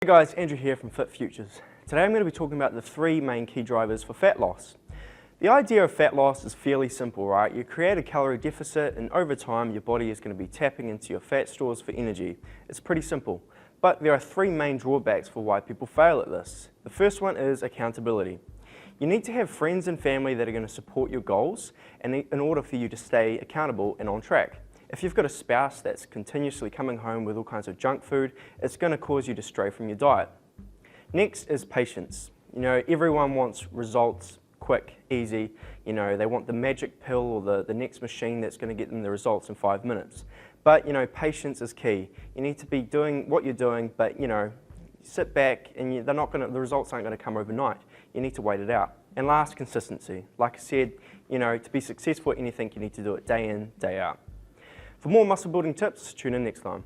Hey guys, Andrew here from Fit Futures. Today I'm going to be talking about the three main key drivers for fat loss. The idea of fat loss is fairly simple, right? You create a calorie deficit and over time your body is going to be tapping into your fat stores for energy. It's pretty simple. But there are three main drawbacks for why people fail at this. The first one is accountability. You need to have friends and family that are going to support your goals in order for you to stay accountable and on track. If you've got a spouse that's continuously coming home with all kinds of junk food, it's going to cause you to stray from your diet. Next is patience. Everyone wants results quick, easy. They want the magic pill or the next machine that's going to get them the results in 5 minutes. But, patience is key. You need to be doing what you're doing, but, sit back and the results aren't going to come overnight. You need to wait it out. And last, consistency. Like I said, to be successful at anything, you need to do it day in, day out. For more muscle building tips, tune in next time.